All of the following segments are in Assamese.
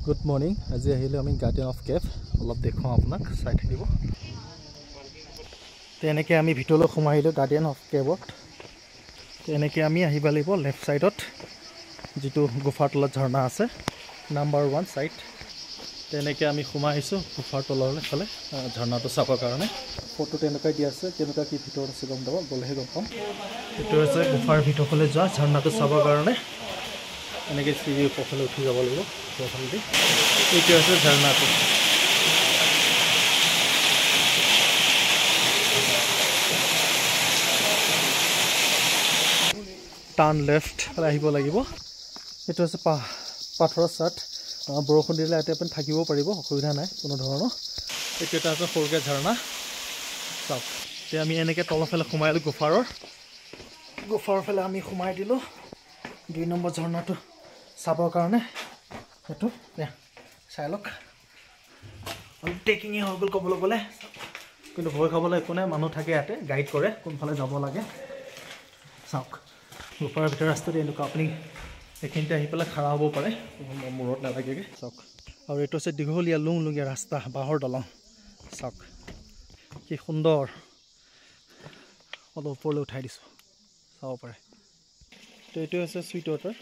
Good morning. আজি আহিলে আমি গাৰ্ডেন অফ কেভ অলপ দেখুৱাম আপোনাক চাই থাকিব তেনেকৈ আমি ভিতৰলৈ সোমাই আহিলোঁ গাৰ্ডেন অফ কেভত তেনেকৈ আমি আহিব লাগিব লেফ্ট সাইডত যেটো গুফাৰ তলত ঝৰ্ণা আছে নাম্বাৰ 1 সাইড তেনেকৈ আমি সোমাই আহিছোঁ গুফাৰ তললৈ ফালে ঝৰ্ণাটো চাবৰ কাৰণে ফটো তেনেকৈ দি আছে কেনেকুৱা কি ভিতৰত আছে গম পাব গলেহে গম পাম এটো আছে গুফাৰ ভিতৰলৈ যোৱা ঝৰ্ণাটো চাবৰ কাৰণে এনেকৈ চিৰি ওপৰলৈ উঠি যাব লাগিব প্ৰথমতে এইটো আছে ঝৰ্ণাটো টাৰ্ণ লেফ্ট ফালে আহিব লাগিব এটো আছে পাথৰৰ চাট বৰষুণ দিলে ইয়াতে আপুনি থাকিব পাৰিব অসুবিধা নাই কোনো ধৰণৰ এইটো এটা আছে সৰুকে ঝৰ্ণা চাওক তে আমি এনেকৈ তলফালে সোমাইলো গুফাৰ ফালে আমি সোমাই দিলোঁ 2 নম্বৰ ঝৰ্ণাটো চাবৰ কাৰণে এটো চাই লওক টেকিং হৈ গ'ল ক'বলৈ গ'লে কিন্তু ভয় খাবলৈ একো নাই মানুহ থাকে ইয়াতে গাইড কৰে কোনফালে যাব লাগে চাওক গুফাৰ ভিতৰ ৰাস্তাটো এনেকুৱা আপুনি এখিনতে আহি পেলাই খাৰা হ'ব পাৰে মূৰত নালাগেগে চাওক আৰু এইটো আছে দীঘলীয়া লুংলুঙীয়া ৰাস্তা বাঁহৰ দলং চাওক কি সুন্দৰ অলপ ওপৰলৈ উঠাই দিছোঁ চাব পাৰে তো এইটো আছে সুইট ৱাটাৰ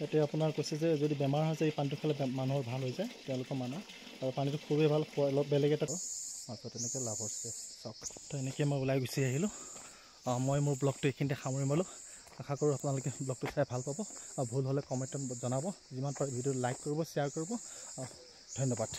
এতে আপোনাৰ কৈছে যে যদি বেমাৰ হৈছে এই পানীটো খালে মানুহৰ ভাল হৈ যায় তেওঁলোকৰ মানুহ আৰু পানীটো খুবেই ভাল অলপ বেলেগ এটা মাছত এনেকৈ লাভ হৈছে চাওক তো এনেকৈ মই ওলাই গুচি আহিলোঁ মই মোৰ ব্লগটো এইখিনিতে সামৰি মালোঁ আশা কৰোঁ আপোনালোকে ব্লগটো চাই ভাল পাব আৰু ভুল হ'লে কমেণ্টত জনাব যিমান পাৰে ভিডিঅ' লাইক কৰিব শ্বেয়াৰ কৰিব ধন্যবাদ